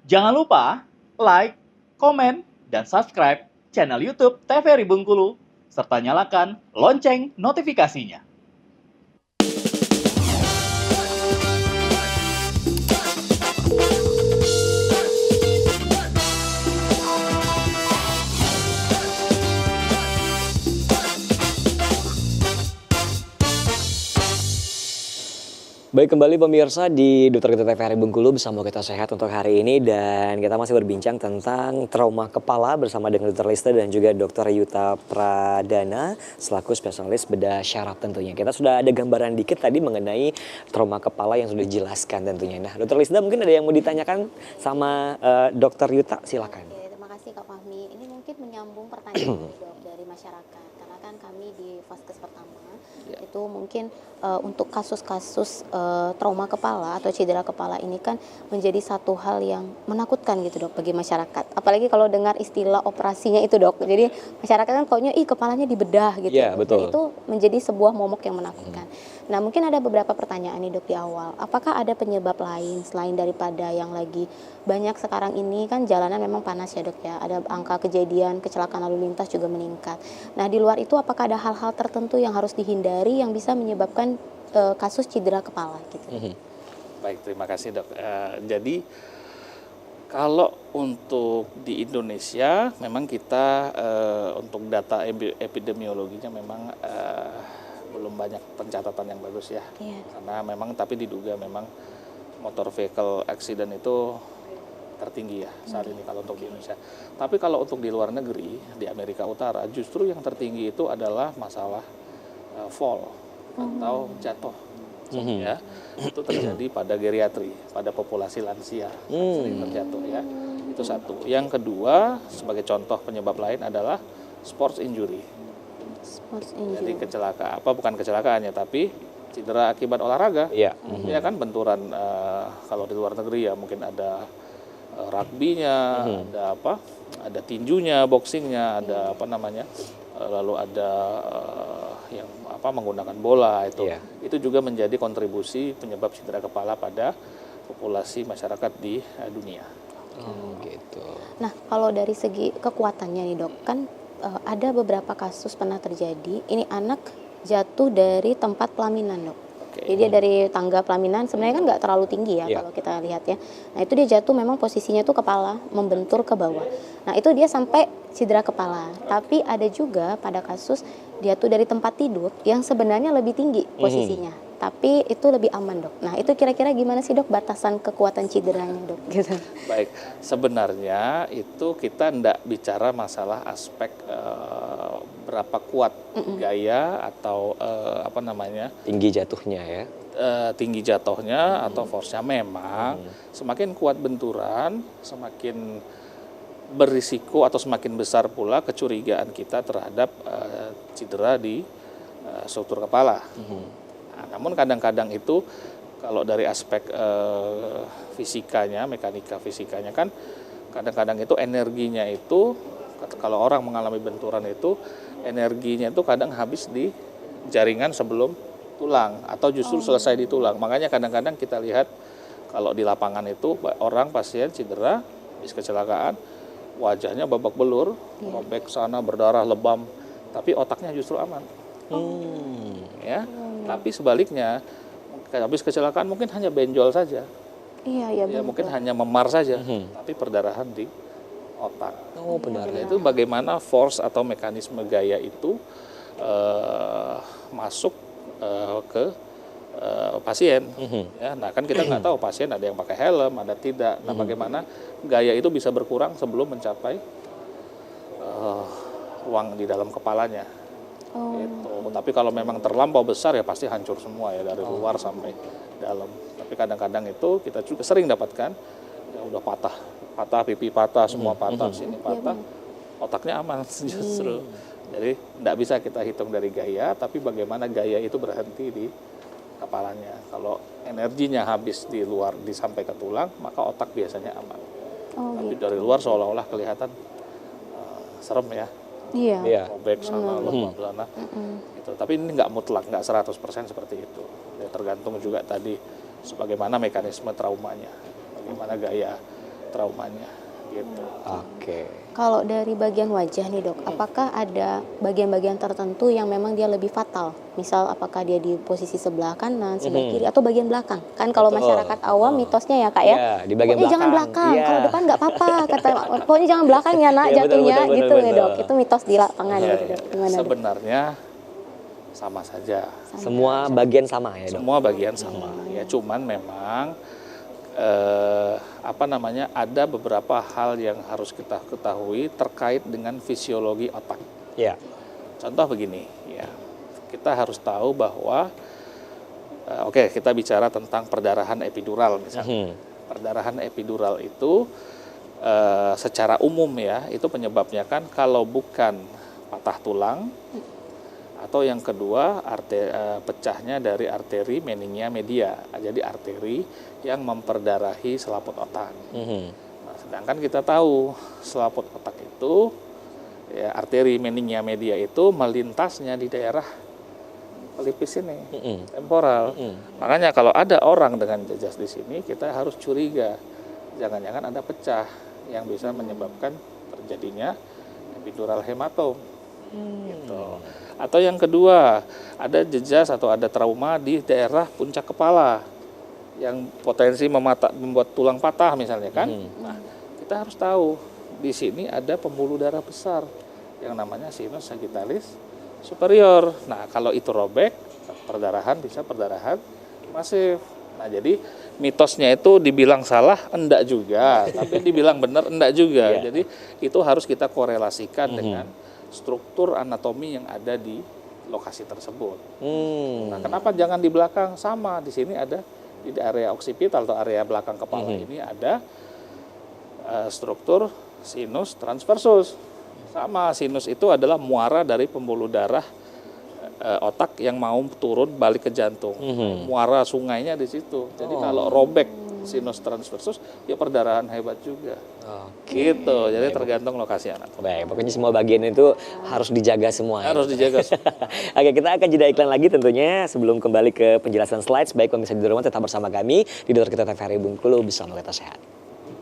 Jangan lupa like, komen, dan subscribe channel YouTube TVRI Bengkulu, serta nyalakan lonceng notifikasinya. Baik, kembali pemirsa di Dokter Kita TVRI Bengkulu bersama Kita Sehat untuk hari ini, dan kita masih berbincang tentang trauma kepala bersama dengan Dr. Lista dan juga Dr. Yuta Pradana selaku spesialis bedah syaraf tentunya. Kita sudah ada gambaran dikit tadi mengenai trauma kepala yang sudah dijelaskan tentunya. Nah, Dr. Lista mungkin ada yang mau ditanyakan sama Dr. Yuta, silakan. Oke, terima kasih Kak Fahmi. Ini mungkin menyambung pertanyaan Dok dari masyarakat. Karena kan kami di Vaskes pertama itu mungkin untuk kasus-kasus trauma kepala atau cedera kepala ini kan menjadi satu hal yang menakutkan gitu Dok bagi masyarakat. Apalagi kalau dengar istilah operasinya itu Dok. Jadi masyarakat kan taunya kepalanya dibedah gitu. Iya, betul. Dan itu menjadi sebuah momok yang menakutkan. Nah, mungkin ada beberapa pertanyaan nih Dok di awal. Apakah ada penyebab lain selain daripada yang lagi banyak sekarang ini kan jalanan memang panas ya Dok ya. Ada angka kejadian kecelakaan lalu lintas juga meningkat. Nah, di luar itu apakah ada hal-hal tertentu yang harus dihindari yang bisa menyebabkan kasus cedera kepala gitu? Baik, terima kasih Dok. Jadi kalau untuk di Indonesia memang kita untuk data epidemiologinya memang belum banyak pencatatan yang bagus ya. Iya. Karena memang tapi diduga memang motor vehicle accident itu tertinggi ya saat ini kalau untuk di Indonesia. Tapi kalau untuk di luar negeri, di Amerika Utara, justru yang tertinggi itu adalah masalah fall atau jatuh. Ya, itu terjadi pada geriatri, pada populasi lansia sering terjatuh ya. Itu satu. Yang kedua, sebagai contoh penyebab lain adalah sports injury. Sports Jadi injury. kecelakaan, apa bukan kecelakaannya, tapi cedera akibat olahraga. Iya. Ya kan benturan kalau di luar negeri ya mungkin ada rugby-nya, ada apa? Ada tinjunya, boxingnya, ada apa namanya? Lalu ada yang apa menggunakan bola itu. Iya. Itu juga menjadi kontribusi penyebab cedera kepala pada populasi masyarakat di dunia. Oh, gitu. Nah, kalau dari segi kekuatannya nih Dok, kan ada beberapa kasus pernah terjadi, ini anak jatuh dari tempat pelaminan Dok. Oke. Jadi dia dari tangga pelaminan sebenarnya kan nggak terlalu tinggi ya Iya. kalau kita lihat ya. Nah itu dia jatuh memang posisinya tuh kepala membentur ke bawah. Nah itu dia sampai cedera kepala. Tapi ada juga pada kasus dia tuh dari tempat tidur yang sebenarnya lebih tinggi posisinya. Tapi itu lebih aman Dok. Nah itu kira-kira gimana sih Dok batasan kekuatan cederanya Dok? Gitu. Baik, sebenarnya itu kita tidak bicara masalah aspek berapa kuat gaya atau apa namanya Tinggi jatuhnya ya. tinggi jatuhnya atau force-nya. Memang semakin kuat benturan, semakin berisiko atau semakin besar pula kecurigaan kita terhadap cedera di struktur kepala. Nah, namun kadang-kadang itu kalau dari aspek fisikanya, mekanika fisikanya kan kadang-kadang itu energinya itu kalau orang mengalami benturan itu energinya itu kadang habis di jaringan sebelum tulang atau justru selesai di tulang. Makanya kadang-kadang kita lihat kalau di lapangan itu orang pasien cedera habis kecelakaan wajahnya babak belur, robek sana berdarah lebam, tapi otaknya justru aman. Ya, tapi sebaliknya habis kecelakaan mungkin hanya benjol saja. Iya, iya Ya, betul. mungkin hanya memar saja, tapi perdarahan di otak. Oh, benar. Nah, itu bagaimana force atau mekanisme gaya itu masuk ke pasien. Ya, nah kan kita nggak tahu pasien ada yang pakai helm, ada tidak. Nah, bagaimana gaya itu bisa berkurang sebelum mencapai ruang di dalam kepalanya. Gitu. Tapi kalau memang terlampau besar ya pasti hancur semua ya dari luar sampai dalam. Tapi kadang-kadang itu kita juga sering dapatkan ya udah patah pipi patah, semua patah, sini patah, otaknya aman justru. Jadi tidak bisa kita hitung dari gaya, tapi bagaimana gaya itu berhenti di kepalanya. Kalau energinya habis di luar sampai ke tulang, maka otak biasanya aman. Tapi dari luar seolah-olah kelihatan serem ya. Iya. Robek sana, lemah sana. Gitu. Tapi ini nggak mutlak, nggak 100% seperti itu. Ya, tergantung juga tadi sebagaimana mekanisme traumanya, bagaimana gaya traumanya gitu. Oke. Kalau dari bagian wajah nih dok, apakah ada bagian-bagian tertentu yang memang dia lebih fatal? Misal apakah dia di posisi sebelah kanan, sebelah kiri, atau bagian belakang? Kan kalau Betul. masyarakat awam mitosnya ya kak ya, Iya, di bagian pokoknya jangan belakang. belakang, Iya. kalau depan nggak apa-apa, kata pokoknya jangan belakang ya nak Iya, betul, jatuhnya betul, gitu betul, ya dok. betul. Itu mitos di lapangan Ya, gitu dok. Gimana dok? sebenarnya sama saja. Semua bagian sama ya dok? Semua bagian sama. Ya cuman memang ada beberapa hal yang harus kita ketahui terkait dengan fisiologi otak. Iya. Contoh begini, ya kita harus tahu bahwa kita bicara tentang perdarahan epidural misalnya. Perdarahan epidural itu secara umum ya itu penyebabnya kan kalau bukan patah tulang atau yang kedua pecahnya dari arteri meningia media, jadi arteri yang memperdarahi selaput otak. Nah, sedangkan kita tahu selaput otak itu ya, arteri meningia media itu melintasnya di daerah pelipis ini, temporal. Makanya kalau ada orang dengan jejas di sini kita harus curiga, jangan-jangan ada pecah yang bisa menyebabkan terjadinya epidural hematom. Gitu. Atau yang kedua, ada jejas atau ada trauma di daerah puncak kepala yang potensi membuat tulang patah misalnya kan. Nah, kita harus tahu di sini ada pembuluh darah besar yang namanya sinus sagittalis superior. Nah, kalau itu robek, perdarahan bisa perdarahan masif. Nah, jadi mitosnya itu dibilang salah enggak juga, tapi dibilang benar enggak juga. Jadi itu harus kita korelasikan dengan struktur anatomi yang ada di lokasi tersebut. Nah, kenapa jangan di belakang? Sama di sini ada di area occipital atau area belakang kepala ini ada struktur sinus transversus. Sama, sinus itu adalah muara dari pembuluh darah otak yang mau turun balik ke jantung. Muara sungainya di situ. Jadi kalau robek sinus transversus, ya perdarahan hebat juga. Gitu. Jadi tergantung lokasi anatomi. Baik, pokoknya semua bagian itu harus dijaga semua. Harus dijaga. Oke, kita akan jeda iklan lagi tentunya sebelum kembali ke penjelasan slides. Baik pemirsa di rumah tetap bersama kami di Dokter Kita TVRI Bengkulu bersama Kita Sehat.